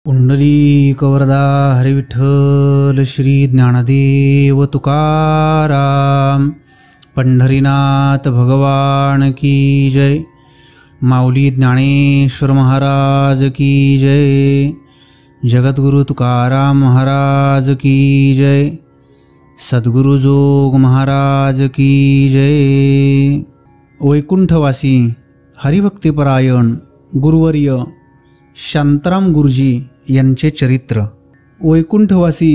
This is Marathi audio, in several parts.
पुंडलिक वरदा हरी विठ्ठल श्री ज्ञानदेव तुकाराम। पंढरीनाथ भगवान की जय। माऊली ज्ञानेश्वर महाराज की जय। जगद्गुरु तुकाराम महाराज की जय। सद्गुरु जोग महाराज की जय। वैकुंठवासी हरिभक्तिपरायण गुरुवर्य शांताराम गुरुजी यांचे चरित्र। वैकुंठवासी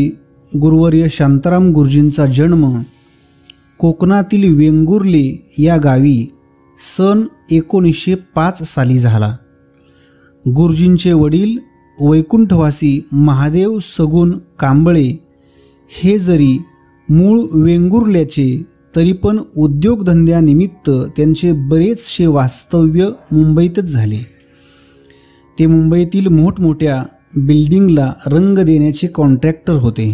गुरुवर्य शांताराम गुरुजींचा जन्म कोकणातील वेंगुर्ले या गावी सन 1905 साली झाला। गुरुजींचे वडील वैकुंठवासी महादेव सगुण कांबळे हे जरी मूळ वेंगुर्ल्याचे तरी पण उद्योगधंद्यानिमित्त त्यांचे बरेचसे वास्तव्य मुंबईतच झाले। ते मुंबईतील मोठमोठ्या बिल्डिंगला रंग देण्याचे कॉन्ट्रॅक्टर होते,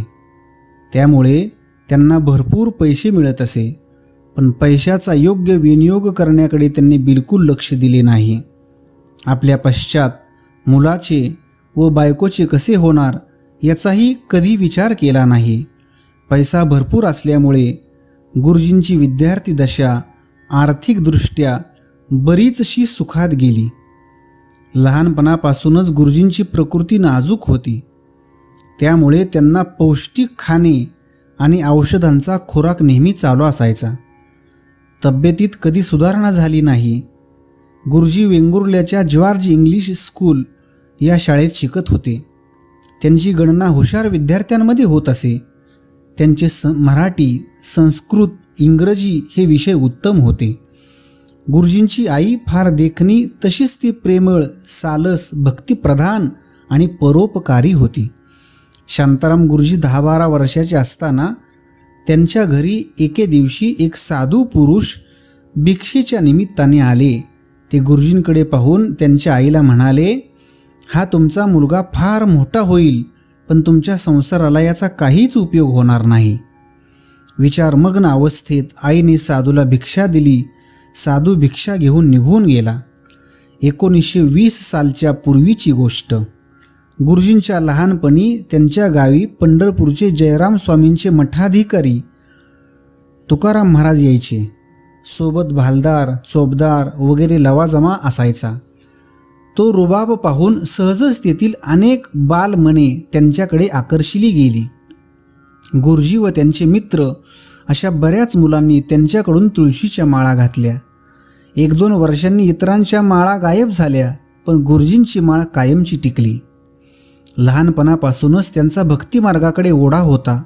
त्यामुळे त्यांना भरपूर पैसे मिळत असे। पण पैशाचा योग्य विनियोग करण्याकडे त्यांनी बिलकुल लक्ष दिले नाही। आपल्या पश्चात मुलाचे व बायकोचे कसे होणार याचाही कधी विचार केला नाही। पैसा भरपूर असल्यामुळे गुरुजींची विद्यार्थी दशा आर्थिकदृष्ट्या बरीचशी सुखात गेली। लहानपणापासूनच गुरुजींची प्रकृती नाजूक होती, त्यामुळे त्यांना पौष्टिक खाणे आणि औषधांचा खुराक नेहमी चालू असायचा। तब्येतीत कधी सुधारणा झाली नाही। गुरुजी वेंगुर्ल्याच्या जॉर्ज इंग्लिश स्कूल या शाळेत शिकत होते। त्यांची गणना हुशार विद्यार्थ्यांमध्ये होत असे। त्यांचे मराठी, संस्कृत, इंग्रजी हे विषय उत्तम होते। गुरुजींची आई फार देखणी, तशीच ती प्रेमळ, सालस, भक्तिप्रधान आणि परोपकारी होती। शांताराम गुरुजी 10-12 वर्षाचे असताना त्यांच्या घरी एके दिवशी एक साधू पुरुष भिक्षेच्या निमित्ताने आले। ते गुरुजींकडे पाहून त्यांच्या आईला म्हणाले, हा तुमचा मुलगा फार मोठा होईल, पण तुमच्या संसाराला याचा काहीच उपयोग होणार नाही। विचारमग्न अवस्थेत आईने साधूला भिक्षा दिली। साधू भिक्षा घेऊन निघून गेला। 1920 सालच्या पूर्वीची गोष्ट। गुरुजींच्या लहानपणी त्यांच्या गावी पंढरपूरचे जयराम स्वामींचे मठाधिकारी तुकाराम महाराज यायचे। सोबत भालदार, चोपदार वगैरे लवाजमा असायचा। तो रुबाब पाहून सहजच तेथील अनेक बालमने त्यांच्याकडे आकर्षिली गेली। गुरुजी व त्यांचे मित्र अशा बऱ्याच मुलांनी त्यांच्याकडून तुळशीच्या माळा घातल्या। 1-2 वर्षांनी इतरांच्या माळा गायब झाल्या, पण गुरुजींची माळ कायमची टिकली। लहानपणापासूनच त्यांचा भक्तिमार्गाकडे ओढा होता।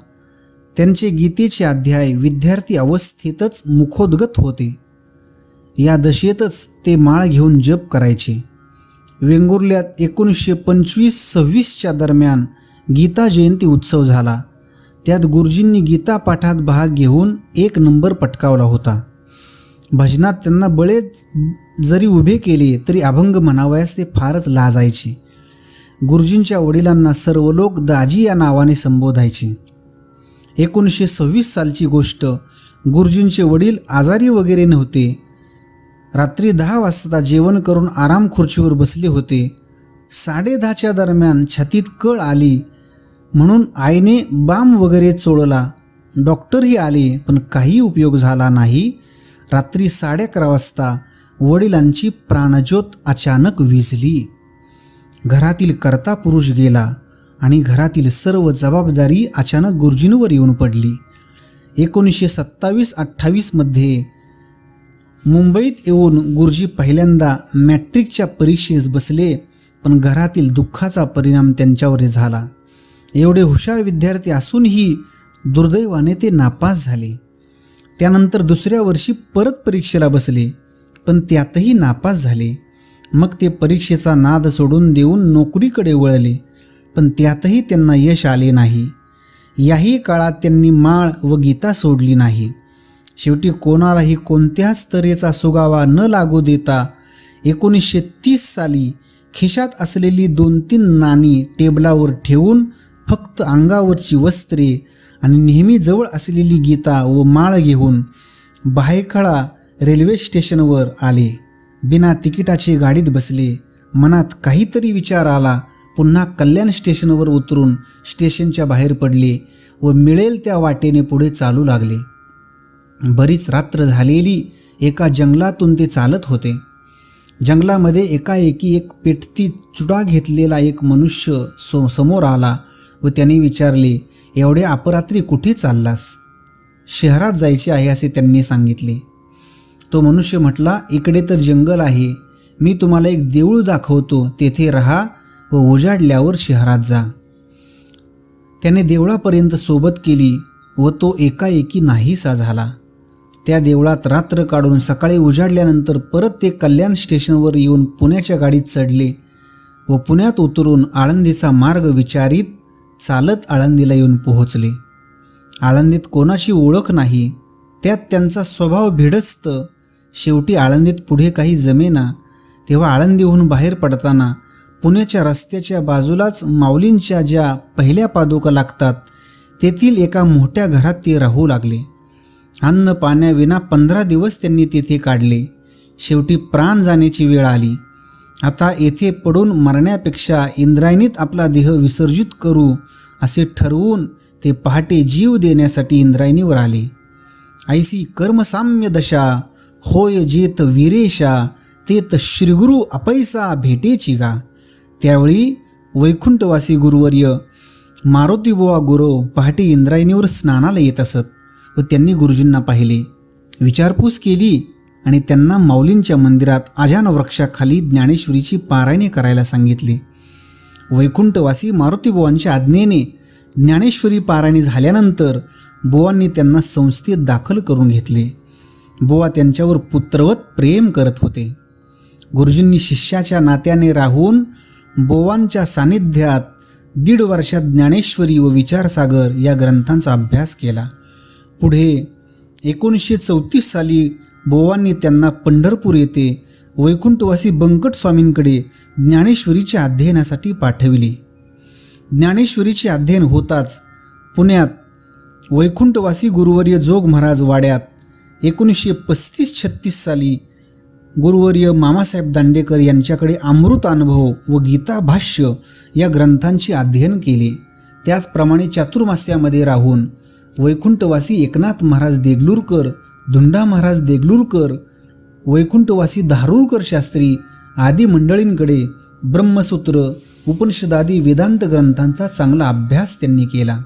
त्यांचे गीतेचे अध्याय विद्यार्थी अवस्थेतच मुखोद्गत होते। या दशेतच ते माळ घेऊन जप करायचे। वेंगुर्ल्यात 1925-26च्या दरम्यान गीता जयंती उत्सव झाला। त्यात गुरुजींनी गीता पाठात भाग घेऊन 1 नंबर पटकावला होता। भजनात त्यांना बळेच जरी उभे केले तरी अभंग म्हणावयास ते फारच लाजायचे। गुरुजींच्या वडिलांना सर्व लोक दाजी या नावाने संबोधायचे। 1926 सालची गोष्ट। गुरुजींचे वडील आजारी वगैरे नव्हते। रात्री 10 वाजता जेवण करून आराम खुर्चीवर बसले होते। 10:30च्या दरम्यान छातीत कळ आली म्हणून आईने बाम वगैरे चोळला। डॉक्टरही आले, पण काही उपयोग झाला नाही। रात्री 11:30 वाजता वडिलांची प्राणज्योत अचानक विझली। घरातील कर्ता पुरुष गेला आणि घरातील सर्व जबाबदारी अचानक गुरुजींवर येऊन पडली। 1927-28 मध्ये मुंबईत येऊन गुरुजी पहिल्यांदा मॅट्रिकच्या परीक्षेस बसले, पण घरातील दुःखाचा परिणाम त्यांच्यावर झाला। एवढे हुशार विद्यार्थी असूनही दुर्दैवाने ते नापास झाले। त्यानंतर दुसऱ्या वर्षी परत परीक्षेला बसले, पण त्यातही नापास झाले। मग ते परीक्षेचा नाद सोडून देऊन नोकरीकडे वळले, पण त्यातही त्यांना यश आले नाही। याही काळात त्यांनी माळ व गीता सोडली नाही। शेवटी कोणालाही कोणत्याच तऱ्हेचा सुगावा न लागू देता 1930 साली खिशात असलेली 2-3 नाणी टेबलावर ठेवून फक्त अंगावरची वस्त्रे आणि नेहमी जवळ असलेली गीता व माळ घेऊन भायखळा रेल्वे स्टेशनवर आले। बिना तिकिटाचे गाडीत बसले। मनात काहीतरी विचार आला, पुन्हा कल्याण स्टेशनवर उतरून स्टेशनच्या बाहेर पडले व मिळेल त्या वाटेने पुढे चालू लागले. बरीच रात्र झालेली एका जंगलातून ते चालत होते. जंगलामध्ये एकाएकी एक पेटती चुडा घेतलेला एक मनुष्य समोर आला व त्याने विचारले, एवढ्या अपरात्री कुठे चाललास? शहरात जायचे आहे असे त्यांनी सांगितले. तो मनुष्य म्हटला, इकडे तर जंगल आहे, मी तुम्हाला एक देऊळ दाखवतो, तेथे राहा व उजाडल्यावर शहरात जा. त्याने देवळापर्यंत सोबत केली व तो एकाएकी नाहीसा झाला. त्या देवळात रात्र काढून सकाळी उजाडल्यानंतर परत ते कल्याण स्टेशनवर येऊन पुण्याच्या गाडीत चढले व पुण्यात उतरून आळंदीचा मार्ग विचारीत चालत आळंदीला येऊन पोहोचले. आळंदीत कोणाची ओळख नाही, त्यात त्यांचा स्वभाव भिडस्त. शेवटी आळंदीत पुढे काही जमेना तेव्हा आळंदीहून बाहेर पडताना पुण्याच्या रस्त्याच्या बाजूलाच माऊलींच्या ज्या पहिल्या पादुका लागतात तेथील एका मोठ्या घरात ते राहू लागले. अन्न पाण्याविना 15 दिवस त्यांनी तेथे काढले. शेवटी प्राण जाण्याची वेळ आली. आता येथे पडून मरण्यापेक्षा इंद्रायणीत आपला देह विसर्जित करू असे ठरवून ते पहाटे जीव देण्यासाठी इंद्रायणीवर आले. ऐसी कर्मसाम्य दशा होय जेत वीरेशा, तेत श्रीगुरु अपैसा भेटेची गा. त्यावेळी वैकुंठवासी गुरुवर्य मारुतीबुवा गुरव पहाटे इंद्रायणीवर स्नानाला येत असत व त्यांनी गुरुजींना पाहिले, विचारपूस केली आणि त्यांना माऊलींच्या मंदिरात आजान वृक्षाखाली ज्ञानेश्वरीची पारायणे करायला सांगितले. वैकुंठवासी मारुतीबुवांच्या आज्ञेने ज्ञानेश्वरी पारायणे झाल्यानंतर बुवांनी त्यांना संस्थेत दाखल करून घेतले. बुवा त्यांच्यावर पुत्रवत प्रेम करत होते. गुरुजींनी शिष्याच्या नात्याने राहून बुवांच्या सानिध्यात 1.5 वर्षात ज्ञानेश्वरी व विचारसागर या ग्रंथांचा अभ्यास केला. पुढे 1934 साली बुवांनी त्यांना पंढरपूर येथे वैकुंठवासी बंकट स्वामींकडे ज्ञानेश्वरीच्या अध्ययनासाठी पाठविले. ज्ञानेश्वरीचे अध्ययन होताच पुण्यात वैकुंठवासी गुरुवर्य जोग महाराज वाड्यात 1935-36 साली गुरुवर्य मामासाहेब दांडेकर यांच्याकडे अमृत अनुभव व गीता भाष्य या ग्रंथांचे अध्ययन केले. त्याचप्रमाणे चातुर्मास्यामध्ये राहून वैकुंठवासी एकनाथ महाराज देगलूरकर, धुंडा महाराज देगलूरकर, वैकुंठवासी धारूरकर शास्त्री आदी मंडळींकडे ब्रह्मसूत्र, उपनिषदादी वेदांत ग्रंथांचा चांगला अभ्यास त्यांनी केला.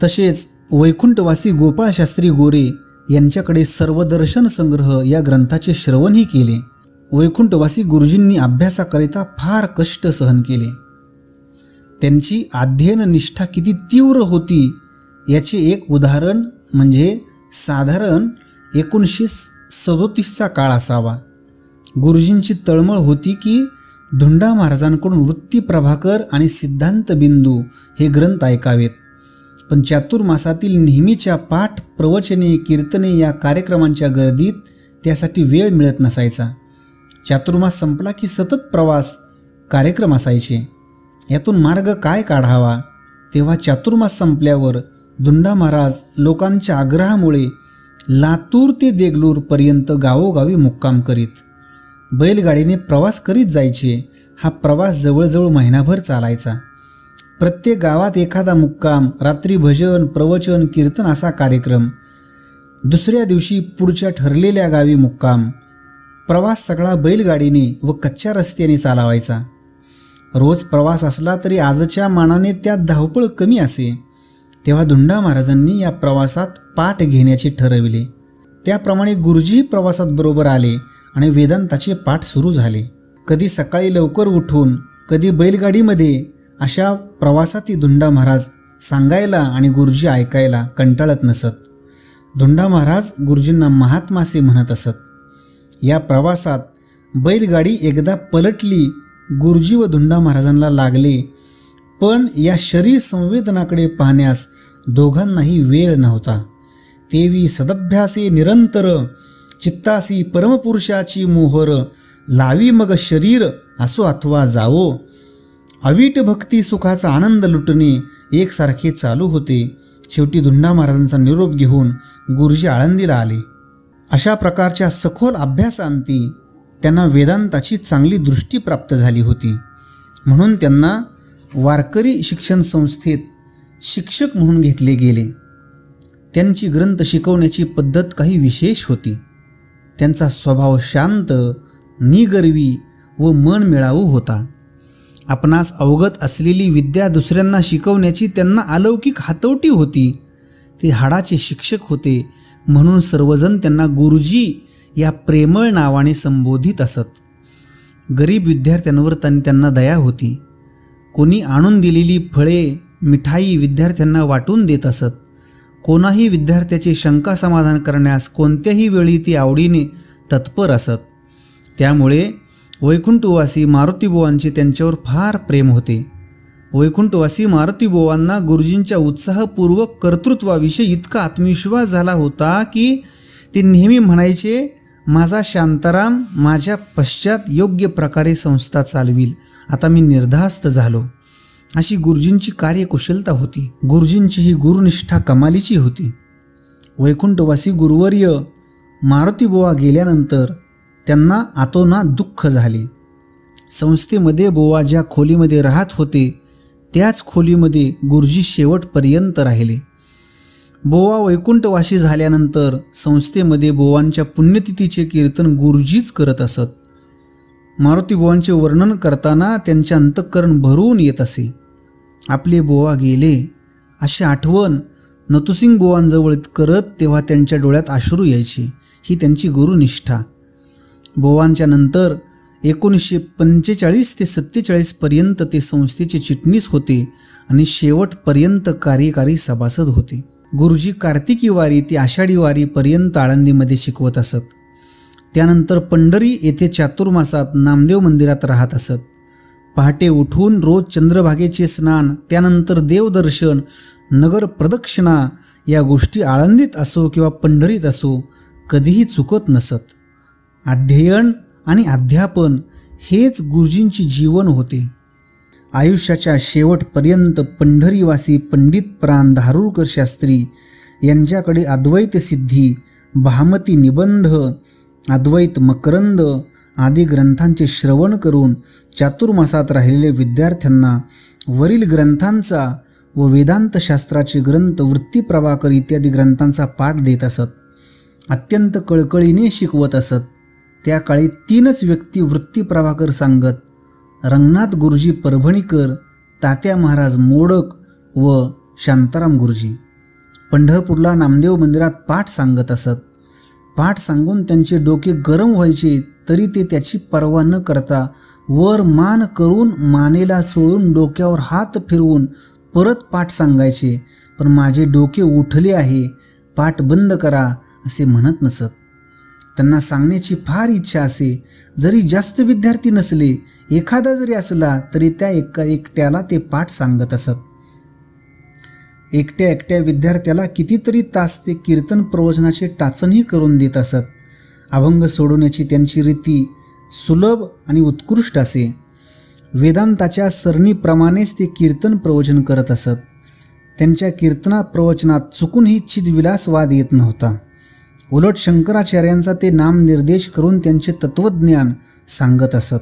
तसेच वैकुंठवासी गोपाळशास्त्री गोरे यांच्याकडे सर्वदर्शन संग्रह या ग्रंथाचे श्रवणही केले. वैकुंठवासी गुरुजींनी अभ्यासाकरिता फार कष्ट सहन केले. त्यांची अध्ययन निष्ठा किती तीव्र होती याचे एक उदाहरण म्हणजे साधारण 1937चा काळ असावा. गुरुजींची तळमळ होती की धुंडा महाराजांकडून वृत्ती प्रभाकर आणि सिद्धांत बिंदू हे ग्रंथ ऐकावेत. पण चातुर्मासातील नेहमीच्या पाठ, प्रवचने, कीर्तने या कार्यक्रमांच्या गर्दीत त्यासाठी वेळ मिळत नसायचा. चातुर्मास संपला की सतत प्रवास, कार्यक्रम असायचे. यातून मार्ग काय काढावा? तेव्हा चातुर्मास संपल्यावर धुंडा महाराज लोकांच्या आग्रहामुळे लातूर ते देगलूरपर्यंत गावोगावी मुक्काम करीत. बैलगाडीने प्रवास करीत जायचे. हा प्रवास जवळजवळ महिनाभर चालायचा. प्रत्येक गावात एखादा मुक्काम, रात्री भजन, प्रवचन, कीर्तन असा कार्यक्रम. दुसऱ्या दिवशी पुढच्या ठरलेल्या गावी मुक्काम. प्रवास सगळा बैलगाडीने व कच्च्या रस्त्याने चालवायचा. रोज प्रवास असला तरी आजच्या मानाने त्यात धावपळ कमी असे. तेव्हा धुंडा महाराजांनी या प्रवासात पाठ घेण्याचे ठरविले. त्याप्रमाणे गुरुजी प्रवासात बरोबर आले आणि वेदांताचे पाठ सुरू झाले. कधी सकाळी लवकर उठून, कधी बैलगाडीमध्ये. अशा प्रवासात धुंडा महाराज सांगायला आणि गुरुजी ऐकायला कंटाळत नसत. धुंडा महाराज गुरुजींना महात्मासे म्हणत असत. या प्रवासात बैलगाडी एकदा पलटली. गुरुजी व धुंडा महाराजांना लागले, पण या शरीर संवेदनाकडे पाहण्यास दोघांनाही वेळ नव्हता. तेवी सदभ्यासे निरंतर, चित्तासी परमपुरुषाची मोहर, लावी मग शरीर असो अथवा जावो. अवीट भक्ती सुखाचा आनंद लुटणे एकसारखे चालू होते. शेवटी धुंडा महाराजांचा निरोप घेऊन गुरुजी आळंदीला आले. अशा प्रकारच्या सखोल अभ्यासांती त्यांना वेदांताची चांगली दृष्टी प्राप्त झाली होती. म्हणून त्यांना वारकरी शिक्षण संस्थेत शिक्षक म्हणून घेतले गेले. त्यांची ग्रंथ शिकवण्याची पद्धत काही विशेष होती. त्यांचा स्वभाव शांत, निगर्वी व मनमिळावू होता. आपणास अवगत असलेली विद्या दुसऱ्यांना शिकवण्याची त्यांना अलौकिक हातवटी होती. ते हाडाचे शिक्षक होते, म्हणून सर्वजण त्यांना गुरुजी या प्रेमळ नावाने संबोधित असत. गरीब विद्यार्थ्यांवर त्यांना दया होती. कोणी आणून दिलेली फळे, मिठाई विद्यार्थ्यांना वाटून देत असत. कोणाही विद्यार्थ्याची शंका समाधान करण्यास कोणत्याही वेळी ते आवडीने तत्पर असत. त्यामुळे वैकुंठवासी मारुतीबुवांचे त्यांच्यावर फार प्रेम होते. वैकुंठवासी मारुतीबुवांना गुरुजींच्या उत्साहपूर्वक कर्तृत्वाविषयी इतका आत्मविश्वास झाला होता की ते नेहमी म्हणायचे, माझा शांताराम माझ्या पश्चात योग्य प्रकारे संस्था चालविल. आता मी निर्धास्त झालो. अशी गुरुजींची कार्यकुशलता होती. गुरुजींची ही गुरुनिष्ठा कमालीची होती. वैकुंठवासी गुरुवर्य मारुतीबुवा गेल्यानंतर त्यांना अतोनात दुःख झाले. संस्थेमध्ये बुवा ज्या खोलीमध्ये राहत होते त्याच खोलीमध्ये गुरुजी शेवटपर्यंत राहिले. बुवा वैकुंठवासी झाल्यानंतर संस्थेमध्ये बुवांच्या पुण्यतिथीचे कीर्तन गुरुजीच करत असत. मारुतीबुवांचे वर्णन करताना त्यांचे अंतःकरण भरून येत असे. आपले बुवा गेले अशी आठवण नतुसिंग बुवांजवळ करत तेव्हा त्यांच्या डोळ्यात अश्रू यायचे. ही त्यांची गुरुनिष्ठा. बुवांच्या नंतर 1945 ते 47 पर्यंत ते संस्थेचे चिटणीस होते आणि शेवटपर्यंत कार्यकारी सभासद होते. गुरुजी कार्तिकी वारी ते आषाढी वारीपर्यंत आळंदीमध्ये शिकवत असत. त्यानंतर पंढरी येथे चातुर्मासात नामदेव मंदिरात राहत असत. पहाटे उठून रोज चंद्रभागेचे स्नान, त्यानंतर देवदर्शन, नगर प्रदक्षिणा या गोष्टी आळंदीत असो किंवा पंढरीत असो कधीही चुकत नसत. अध्ययन आणि अध्यापन हेच गुरुजींचे जीवन होते. आयुष्याच्या शेवटपर्यंत पंढरीवासी पंडित प्राण धारूरकर शास्त्री यांच्याकडे अद्वैत सिद्धी, भामती निबंध, अद्वैत मकरंद आदी ग्रंथांचे श्रवण करून चातुर्मासात राहिलेल्या विद्यार्थ्यांना वरील ग्रंथांचा व वेदांत शास्त्राचे ग्रंथ, वृत्ती प्रभाकर इत्यादी ग्रंथांचा पाठ देत असत. अत्यंत कळकळीने शिकवत असत. त्या काळी 3च व्यक्ती वृत्ती प्रभाकर सांगत: रंगनाथ गुरुजी परभणीकर, तात्या महाराज मोडक व शांताराम गुरुजी. पंढरपूरला नामदेव मंदिरात पाठ सांगत असत. पाठ सांगून त्यांचे डोके गरम व्हायचे तरी ते त्याची पर्वा न करता वर मान करून मानेला चोळून डोक्यावर हात फिरवून परत पाठ सांगायचे. पण माझे डोके उठले आहे, पाठ बंद करा असे म्हणत नसत. त्यांना सांगण्याची फार इच्छा असे. जरी जास्त विद्यार्थी नसले, एखादा जरी असला तरी त्या एकट्याला ते पाठ सांगत असत. एकट्या विद्यार्थ्याला कितीतरी तास ते कीर्तन प्रवचनाचे टाचणही करून देत असत. अभंग सोडवण्याची त्यांची रीती सुलभ आणि उत्कृष्ट असे. वेदांताच्या सरणीप्रमाणेच ते कीर्तन प्रवचन करत असत. त्यांच्या कीर्तना प्रवचनात चुकूनही चिदविलासवाद येत नव्हता. उलट शंकराचार्यांचा ते नामनिर्देश करून त्यांचे तत्त्वज्ञान सांगत असत.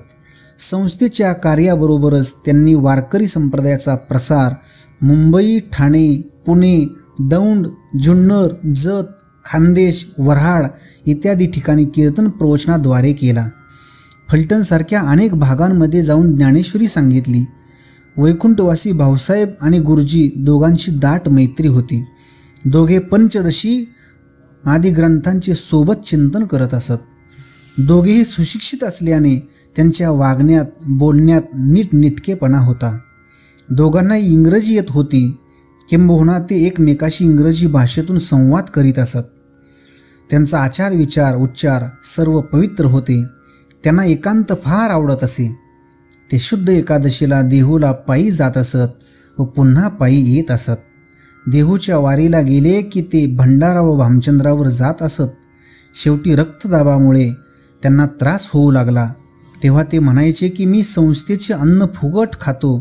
संस्थेच्या कार्याबरोबरच त्यांनी वारकरी संप्रदायाचा प्रसार मुंबई, ठाणे, पुणे, दौंड, जुन्नर, जत, खानदेश, वऱ्हाड इत्यादी ठिकाणी कीर्तन प्रवचनाद्वारे केला. फलटणसारख्या अनेक भागांमध्ये जाऊन ज्ञानेश्वरी सांगितली. वैकुंठवासी भाऊसाहेब आणि गुरुजी दोघांची दाट मैत्री होती. दोघे पंचदशी आदी ग्रंथांचे सोबत चिंतन करत असत. दोघेही सुशिक्षित असल्याने त्यांच्या वागण्यात, बोलण्यात नीटनेटकेपणा होता. दोघांनाही इंग्रजी येत होती, किंबहुना ते एकमेकाशी इंग्रजी भाषेतून संवाद करीत असत. त्यांचा आचार, विचार, उच्चार सर्व पवित्र होते. त्यांना एकांत फार आवडत असे. ते शुद्ध एकादशीला देहूला पायी जात असत व पुन्हा पायी येत असत. देहूच्या वारीला गेले की ते भंडारा व भामचंद्रावर जात असत. शेवटी रक्तदाबामुळे त्यांना त्रास होऊ लागला. तेव्हा ते म्हणायचे की मी संस्थेचे अन्न फुकट खातो.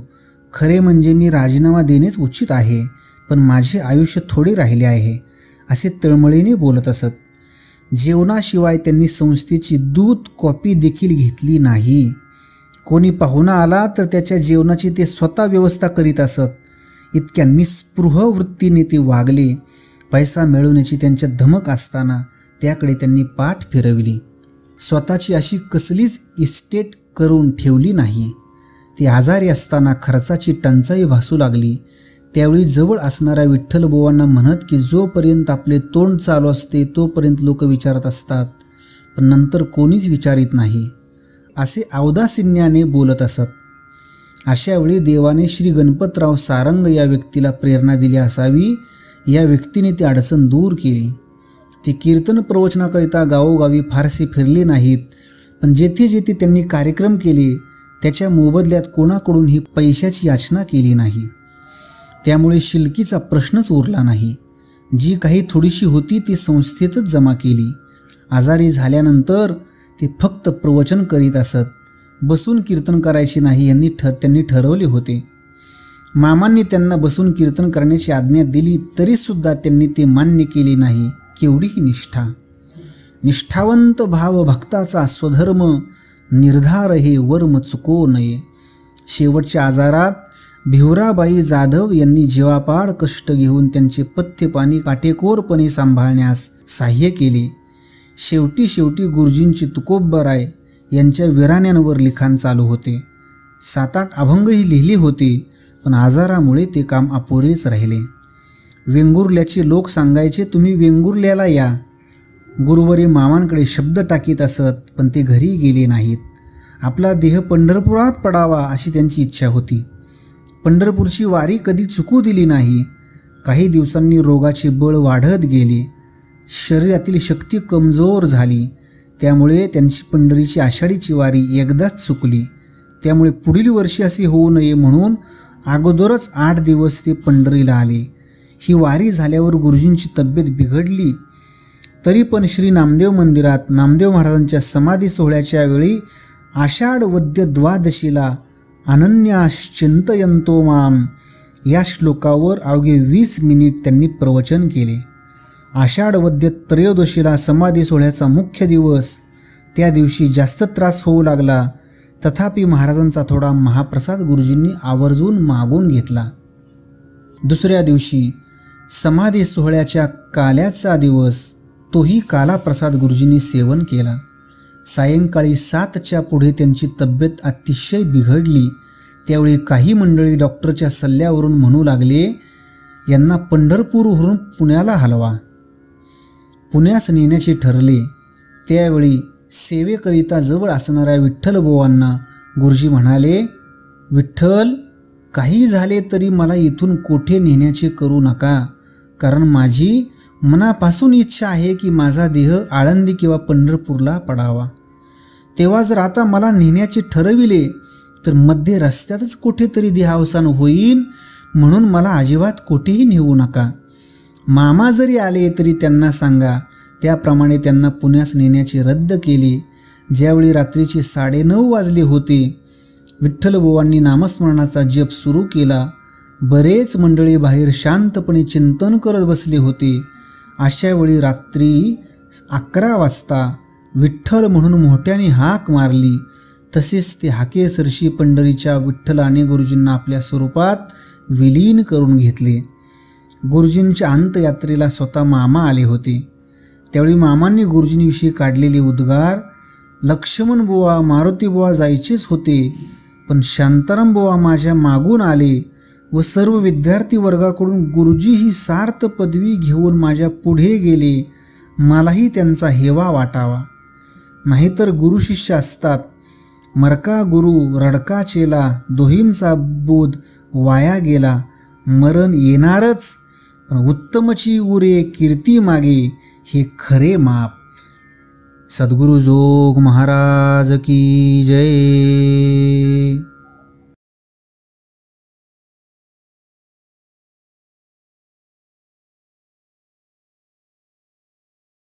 खरे म्हणजे मी राजीनामा देणेच उचित आहे, पण माझे आयुष्य थोडे राहिले आहे असे तळमळीने बोलत असत. जेवणाशिवाय त्यांनी संस्थेची दूध कॉफी देखील घेतली नाही. कोणी पाहुणा आला तर त्याच्या जेवणाची ते स्वतः व्यवस्था करीत असत. इतक्या निस्पृह वृत्तीने ते वागले. पैसा मिळवण्याची त्यांच्या धमक असताना त्याकडे त्यांनी पाठ फिरविली. स्वतःची अशी कसलीच इस्टेट करून ठेवली नाही. ते आजारी असताना खर्चाची टंचाई भासू लागली. त्यावेळी जवळ असणाऱ्या विठ्ठलबुवांना म्हणत की जोपर्यंत आपले तोंड चालू असते तोपर्यंत लोक विचारत असतात, पण नंतर कोणीच विचारित नाही, असे अवदासिन्याने बोलत असत. अशावेळी देवाने श्री गणपतराव सारंग या व्यक्तीला प्रेरणा दिली असावी. या व्यक्तीने ती अडचण दूर केली. ते कीर्तन प्रवचनाकरिता गावोगावी फारसे फिरले नाहीत, पण जेथे जेथे त्यांनी कार्यक्रम केले त्याच्या मोबदल्यात कोणाकडूनही पैशाची याचना केली नाही. त्यामुळे शिलकीचा प्रश्नच उरला नाही. जी काही थोडीशी होती ती संस्थेतच जमा केली. आजारी झाल्यानंतर ते फक्त प्रवचन करीत असत. बसून कीर्तन करायचे नाही त्यांनी ठरवले होते. मामांनी त्यांना बसून कीर्तन करण्याची आज्ञा दिली तरीसुद्धा त्यांनी ते मान्य केले नाही. केवढीही निष्ठा! निष्ठावंत भाव भक्ताचा स्वधर्म निर्धार हे वर्म चुको नये. शेवटच्या आजारात भिवराबाई जाधव यांनी जीवापाड कष्ट घेऊन त्यांचे पथ्यपाणी काटेकोरपणे सांभाळण्यास सहाय्य केले. शेवटी गुरुजींची तुकोबराय यांच्या विराण्यांवर लिखाण चालू होते. 7-8 अभंगही लिहिले होते, पण आजारामुळे ते काम अपुरेच राहिले. वेंगुर्ल्याचे लोक सांगायचे, तुम्ही वेंगुर्ल्याला या. गुरुवरी मामांकडे शब्द टाकीत असत, पण ते घरी गेले नाहीत. आपला देह पंढरपुरात पडावा अशी त्यांची इच्छा होती. पंढरपूरची वारी कधी चुकू दिली नाही. काही दिवसांनी रोगाचे बळ वाढत गेले. शरीरातील शक्ती कमजोर झाली. त्यामुळे त्यांची पंढरीची आषाढीची वारी एकदाच चुकली. त्यामुळे पुढील वर्षी असे होऊ नये म्हणून अगोदरच 8 दिवस ते पंढरीला आले. ही वारी झाल्यावर गुरुजींची तब्येत बिघडली. तरी पण श्री नामदेव मंदिरात नामदेव महाराजांच्या समाधी सोहळ्याच्या वेळी आषाढ वद्य द्वादशीला अनन्याश्चिंतयन्तो माम या श्लोकावर अवघे 20 मिनिट त्यांनी प्रवचन केले. आषाढ वद्य त्रयोदशीला समाधी सोहळ्याचा मुख्य दिवस. त्या दिवशी जास्त त्रास होऊ लागला. तथापि महाराजांचा थोडा महाप्रसाद गुरुजींनी आवर्जून मागून घेतला. दुसऱ्या दिवशी समाधी सोहळ्याच्या काल्याचा दिवस. तोही कालाप्रसाद गुरुजींनी सेवन केला. सायंकाळी 7च्या पुढे त्यांची तब्येत अतिशय बिघडली. त्यावेळी काही मंडळी डॉक्टरच्या सल्ल्यावरून म्हणू लागले, यांना पंढरपूरवरून पुण्याला हलवा. पुण्यास नेण्याचे ठरले. त्यावेळी सेवेकरिता जवळ असणाऱ्या विठ्ठलबुवांना गुरुजी म्हणाले, विठ्ठल, काही झाले तरी मला इथून कोठे नेण्याचे करू नका, कारण माझी मनापासून इच्छा आहे की माझा देह आळंदी किंवा पंढरपूरला पडावा. तेव्हा जर आता मला नेण्याचे ठरविले तर मध्ये रस्त्यातच कुठेतरी देहावसान होईल, म्हणून मला अजिबात कुठेही नेऊ नका. मामा जरी आले तरी त्यांना सांगा. त्याप्रमाणे त्यांना पुण्यास नेण्याचे रद्द केले. ज्यावेळी रात्रीचे 9:30 वाजले होते, विठ्ठलबुवांनी नामस्मरणाचा जप सुरू केला. बरेच मंडळी बाहेर शांतपणे चिंतन करत बसले होते. अशा वेळी रात्री 11 वाजता विठ्ठल म्हणून मोठ्याने हाक मारली. तसेच ते हाकेसरशी पंढरीच्या विठ्ठलाने गुरुजींना आपल्या स्वरूपात विलीन करून घेतले. गुरुजींच्या अंत्ययात्रेला स्वतः मामा आले होते. त्यावेळी मामांनी गुरुजींविषयी काढलेले उद्गार, लक्ष्मण बुवा, मारुती बुवा जायचेच होते, पण शांताराम बुवा माझ्या मागून आले व सर्व विद्यार्थी वर्गाकडून गुरुजी ही सार्थ पदवी घेऊन माझ्या पुढे गेले. मलाही त्यांचा हेवा वाटावा. नाहीतर गुरुशिष्य असतात. मरका गुरु रडका चेला, दोहींचा बोध वाया गेला. मरण येणारच, पण उत्तमची उरे कीर्ती मागे, हे खरे माप. सद्गुरु जोग महाराज की जय.